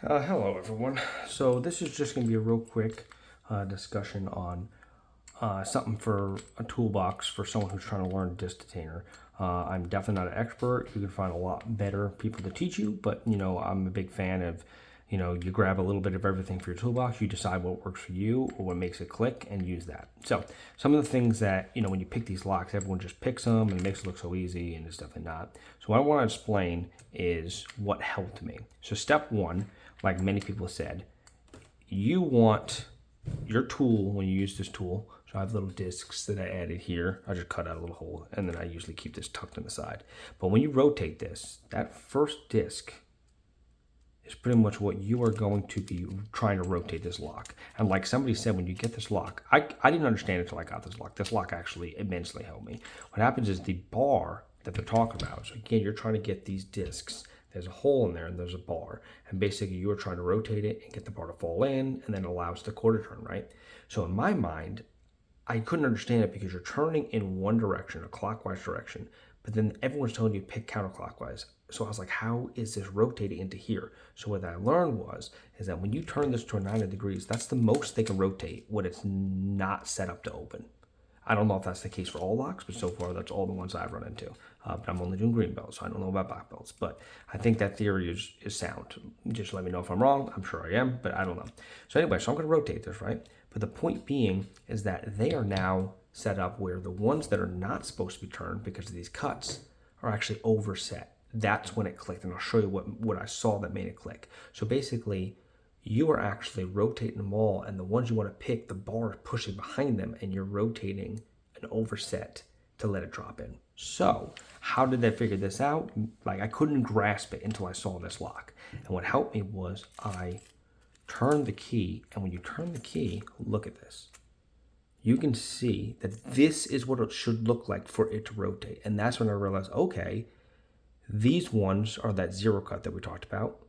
Hello everyone. So this is just going to be a real quick discussion on something for a toolbox for someone who's trying to learn disc detainer. I'm definitely not an expert. You can find a lot better people to teach you, but I'm a big fan of you grab a little bit of everything for your toolbox, you decide what works for you or what makes it click and use that. So some of the things that, when you pick these locks, everyone just picks them and it makes it look so easy, and it's definitely not. So what I want to explain is what helped me. So step one, like many people said, you want your tool when you use this tool. So I have little discs that I added here. I just cut out a little hole and then I usually keep this tucked in the side. But when you rotate this, that first disc is pretty much what you are going to be trying to rotate this lock. And like somebody said, when you get this lock, I didn't understand it until I got this lock. This lock actually immensely helped me. What happens is the bar that they're talking about, so again, you're trying to get these discs. There's a hole in there and there's a bar. And basically you are trying to rotate it and get the bar to fall in, and then it allows the quarter turn, right? So in my mind, I couldn't understand it because you're turning in one direction, a clockwise direction, but then everyone's telling you to pick counterclockwise. So I was like, how is this rotating into here? So what I learned is that when you turn this to 90 degrees, that's the most they can rotate when it's not set up to open. I don't know if that's the case for all locks, but so far that's all the ones I've run into. But I'm only doing green belts, so I don't know about black belts. But I think that theory is sound. Just let me know if I'm wrong. I'm sure I am, but I don't know. So anyway, so I'm going to rotate this, right? But the point being is that they are now set up where the ones that are not supposed to be turned because of these cuts are actually overset. That's when it clicked, and I'll show you what I saw that made it click. So basically, you are actually rotating them all, and the ones you want to pick, the bar is pushing behind them, and you're rotating an overset to let it drop in. So how did they figure this out? Like, I couldn't grasp it until I saw this lock. And what helped me was I turned the key, and when you turn the key, look at this. You can see that this is what it should look like for it to rotate. And that's when I realized, okay, these ones are that zero cut that we talked about,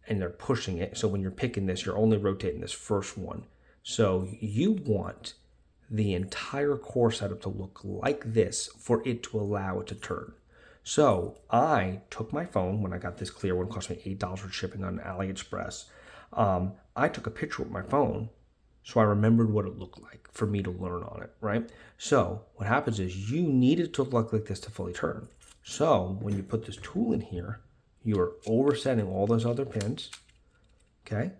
and they're pushing it. So when you're picking this, you're only rotating this first one. So you want the entire core setup to look like this for it to allow it to turn. So I took my phone when I got this clear one, cost me $8 for shipping on AliExpress. I took a picture with my phone so I remembered what it looked like for me to learn on it, right? So what happens is you need it to look like this to fully turn. So when you put this tool in here, you are oversetting all those other pins, okay?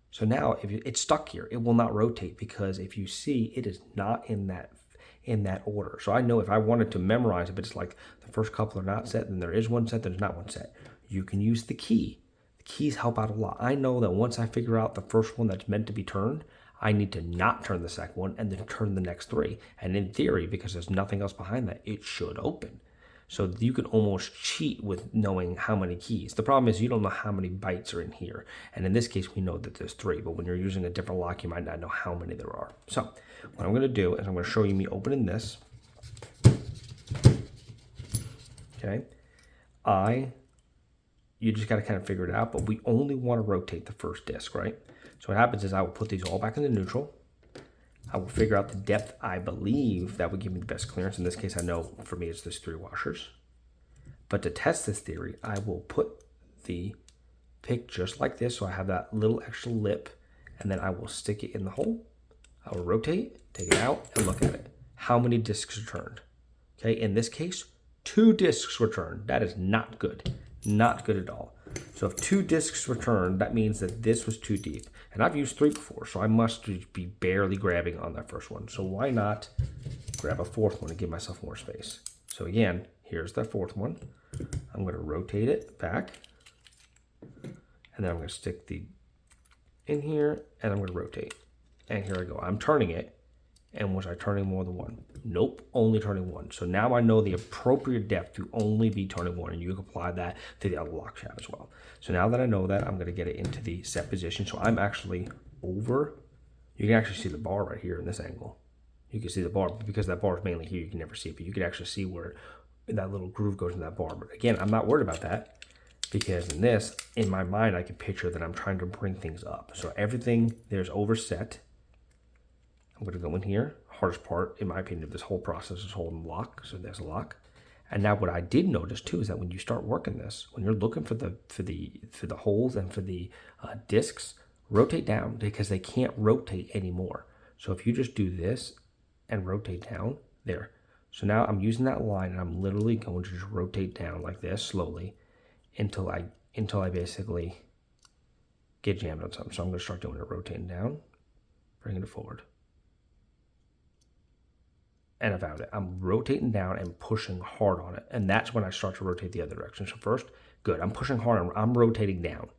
So now if it's stuck here, it will not rotate because if you see, it is not in that order. So I know if I wanted to memorize it, but it's like the first couple are not set, then there is one set, there's not one set. You can use the key. The keys help out a lot. I know that once I figure out the first one that's meant to be turned, I need to not turn the second one and then turn the next three. And in theory, because there's nothing else behind that, it should open. So you can almost cheat with knowing how many keys. The problem is you don't know how many bytes are in here. And in this case, we know that there's 3, but when you're using a different lock, you might not know how many there are. So what I'm going to do is I'm going to show you me opening this. Okay. You just got to kind of figure it out, but we only want to rotate the first disc, right? So what happens is I will put these all back into neutral. I will figure out the depth I believe that would give me the best clearance. In this case, I know for me it's this 3 washers. But to test this theory, I will put the pick just like this, so I have that little extra lip, and then I will stick it in the hole. I will rotate, take it out, and look at it. How many discs are turned? Okay, in this case, 2 discs were turned. That is not good. Not good at all. So if 2 discs were turned, that means that this was too deep. And I've used 3 before, so I must be barely grabbing on that first one. So why not grab a 4th one and give myself more space? So again, here's that 4th one. I'm going to rotate it back. And then I'm going to stick the in here, and I'm going to rotate. And here I go. I'm turning it. And was I turning more than one? Nope, only turning one. So now I know the appropriate depth to only be turning one, and you can apply that to the other lock shaft as well. So now that I know that, I'm going to get it into the set position. So I'm actually over. You can actually see the bar right here in this angle. You can see the bar, because that bar is mainly here, you can never see it, but you can actually see where that little groove goes in that bar. But again, I'm not worried about that, because in this, in my mind, I can picture that I'm trying to bring things up. So everything there's overset. I'm going to go in here. Hardest part, in my opinion, of this whole process is holding the lock. So there's a lock. And now what I did notice too is that when you start working this, when you're looking for the holes and for the discs, rotate down because they can't rotate anymore. So if you just do this and rotate down there. So now I'm using that line and I'm literally going to just rotate down like this slowly until I basically get jammed on something. So I'm going to start doing it, rotating down, bringing it forward. And I found it. I'm rotating down and pushing hard on it. And that's when I start to rotate the other direction. So first, good. I'm pushing hard and I'm rotating down.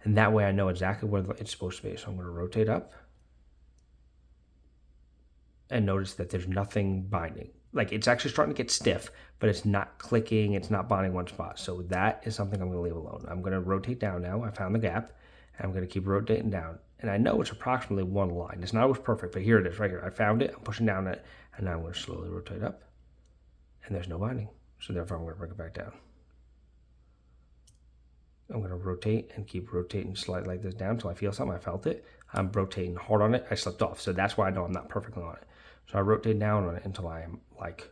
And that way I know exactly where it's supposed to be. So I'm going to rotate up. And notice that there's nothing binding. Like it's actually starting to get stiff, but it's not clicking. It's not binding one spot. So that is something I'm going to leave alone. I'm going to rotate down now. I found the gap. And I'm going to keep rotating down. And I know it's approximately one line. It's not always perfect, but here it is right here. I found it. I'm pushing down it. And now I'm going to slowly rotate up. And there's no binding. So therefore, I'm going to bring it back down. I'm going to rotate and keep rotating slightly like this down until I feel something. I felt it. I'm rotating hard on it. I slipped off. So that's why I know I'm not perfectly on it. So I rotate down on it until I am like,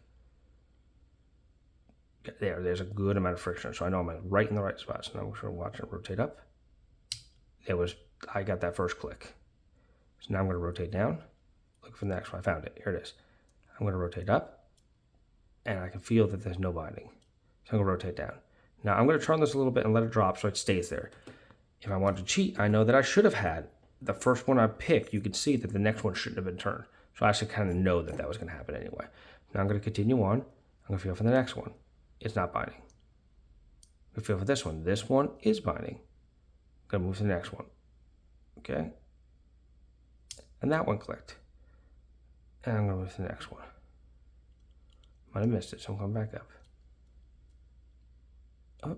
there's a good amount of friction. So I know I'm right in the right spot. So now I'm going to watch it rotate up. I got that first click. So now I'm going to rotate down. Look for the next one. I found it. Here it is. I'm going to rotate up. And I can feel that there's no binding. So I'm going to rotate down. Now I'm going to turn this a little bit and let it drop so it stays there. If I want to cheat, I know that I should have had the first one I picked. You can see that the next one shouldn't have been turned. So I should kind of know that that was going to happen anyway. Now I'm going to continue on. I'm going to feel for the next one. It's not binding. I'm going to feel for this one. This one is binding. I'm going to move to the next one. Okay. And that one clicked. And I'm going to move to the next one. Might have missed it, so I'm coming back up. Oh,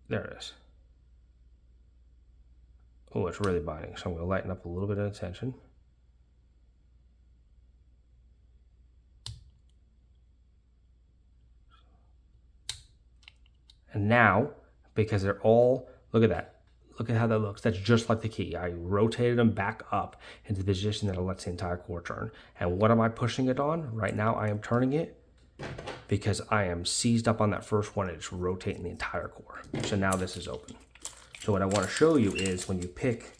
there it is. Oh, it's really binding. So I'm going to lighten up a little bit of the tension. And now, because they're all, look at that. Look at how that looks. That's just like the key. I rotated them back up into the position that lets the entire core turn. And what am I pushing it on? Right now, I am turning it because I am seized up on that first one and it's rotating the entire core. So now this is open. So what I want to show you is when you pick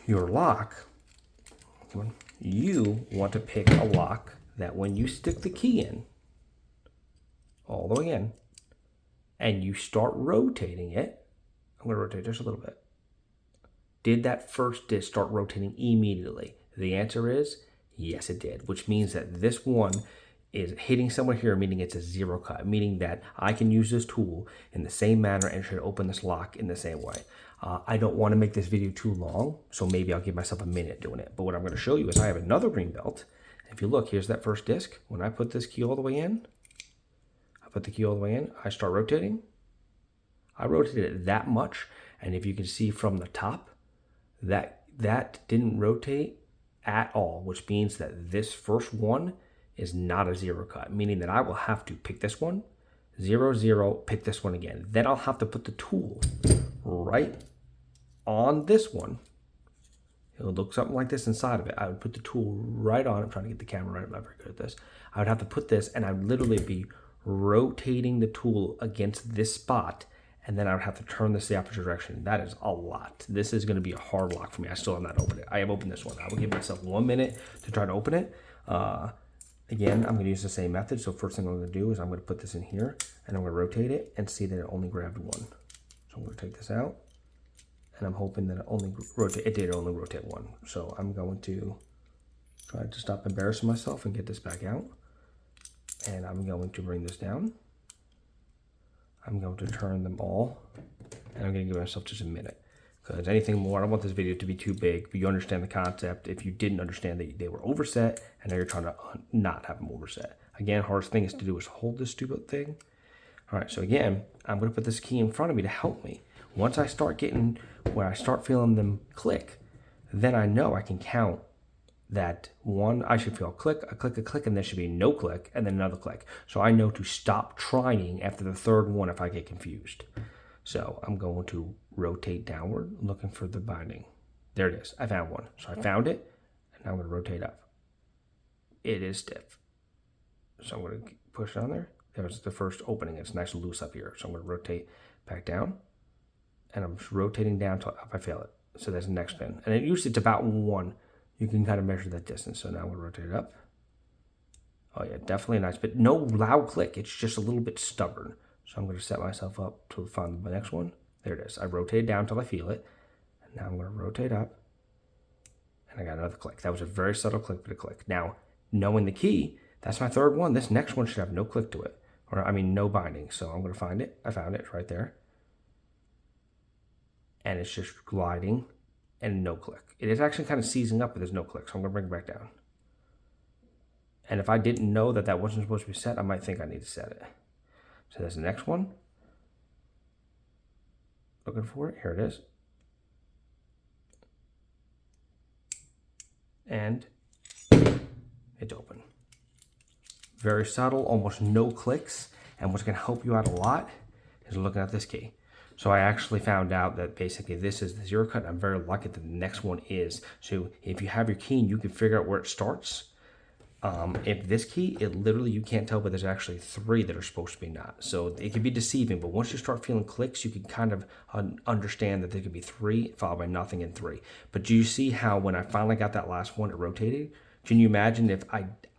your lock, you want to pick a lock that when you stick the key in, all the way in, and you start rotating it, I'm going to rotate just a little bit. Did that first disc start rotating immediately? The answer is yes, it did, which means that this one is hitting somewhere here, meaning it's a zero cut, meaning that I can use this tool in the same manner and should open this lock in the same way. I don't want to make this video too long, so maybe I'll give myself a minute doing it. But what I'm going to show you is I have another green belt. If you look, here's that first disc. When I put this key all the way in, I start rotating. I rotated it that much, and if you can see from the top, that didn't rotate at all, which means that this first one is not a zero cut, meaning that I will have to pick this one, 0, 0, pick this one again. Then I'll have to put the tool right on this one. It would look something like this inside of it. I would put the tool right on. I'm trying to get the camera right. I'm not very good at this. I would have to put this, and I would literally be rotating the tool against this spot, and then I would have to turn this the opposite direction. That is a lot. This is going to be a hard lock for me. I still have not opened it. I have opened this one. I will give myself 1 minute to try to open it. Again, I'm going to use the same method. So first thing I'm going to do is I'm going to put this in here, and I'm going to rotate it and see that it only grabbed one. So I'm going to take this out, and I'm hoping that it only rotate. It did only rotate one. So I'm going to try to stop embarrassing myself and get this back out. And I'm going to bring this down. I'm going to turn them all, and I'm going to give myself just a minute. Because anything more, I don't want this video to be too big, but you understand the concept. If you didn't understand that they were overset, and now you're trying to not have them overset. Again, hardest thing is to do is hold this stupid thing. All right, so again, I'm going to put this key in front of me to help me. Once I start getting where I start feeling them click, then I know I can count that one, I should feel a click, and there should be no click, and then another click. So I know to stop trying after the third one if I get confused. So I'm going to rotate downward, looking for the binding. There it is. I found one. So I found it, and now I'm going to rotate up. It is stiff. So I'm going to push on there. There's the first opening. It's nice and loose up here. So I'm going to rotate back down. And I'm just rotating down until I feel it. So there's the next pin. And usually it's about 1. You can kind of measure that distance. So now I'm going to rotate it up. Oh yeah, definitely nice. But no loud click. It's just a little bit stubborn. So I'm going to set myself up to find the next one. There it is. I rotated down until I feel it. And now I'm going to rotate up. And I got another click. That was a very subtle click, but a click. Now, knowing the key, that's my third one. This next one should have no click to it. Or, I mean, no binding. So I'm going to find it. I found it. It's right there. And it's just gliding and no click. It is actually kind of seizing up, but there's no click. So I'm going to bring it back down. And if I didn't know that that wasn't supposed to be set, I might think I need to set it. So there's the next one. Looking for it. Here it is. And it's open. Very subtle, almost no clicks. And what's going to help you out a lot is looking at this key. So I actually found out that basically this is the 0 cut. I'm very lucky that the next one is. So if you have your key and you can figure out where it starts, if this key, it literally, you can't tell, but there's actually 3 that are supposed to be not. So it can be deceiving, but once you start feeling clicks, you can kind of understand that there could be 3 followed by nothing and 3. But do you see how when I finally got that last one, it rotated? Can you imagine if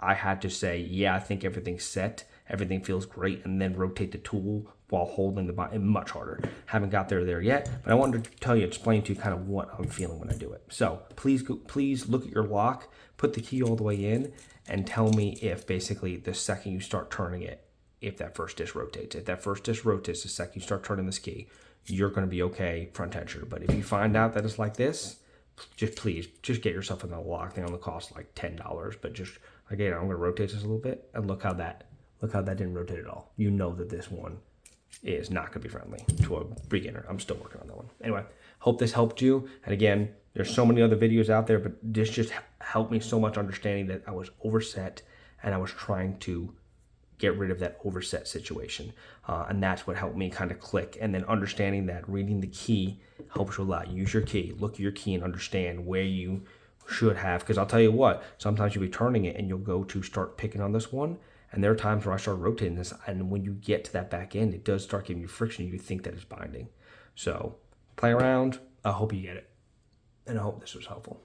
I had to say, yeah, I think everything's set, everything feels great, and then rotate the tool while holding the button? Much harder. Haven't got there yet, but I wanted to tell you, explain to you kind of what I'm feeling when I do it. So please look at your lock, put the key all the way in, and tell me if basically the second you start turning it, if that first disc rotates. If that first disc rotates the second you start turning this key, you're going to be okay front tensioner. But if you find out that it's like this, please get yourself in the lock. Thing only costs like $10, but just again, I'm going to rotate this a little bit, and look how that didn't rotate at all. You know that this one is not going to be friendly to a beginner. I'm still working on that one. Anyway, hope this helped you. And again, there's so many other videos out there, but this just helped me so much understanding that I was overset and I was trying to get rid of that overset situation. And that's what helped me kind of click. And then understanding that reading the key helps you a lot. Use your key, look at your key and understand where you should have. Because I'll tell you what, sometimes you'll be turning it and you'll go to start picking on this one. And there are times where I start rotating this, and when you get to that back end, it does start giving you friction. You think that it's binding. So play around. I hope you get it. And I hope this was helpful.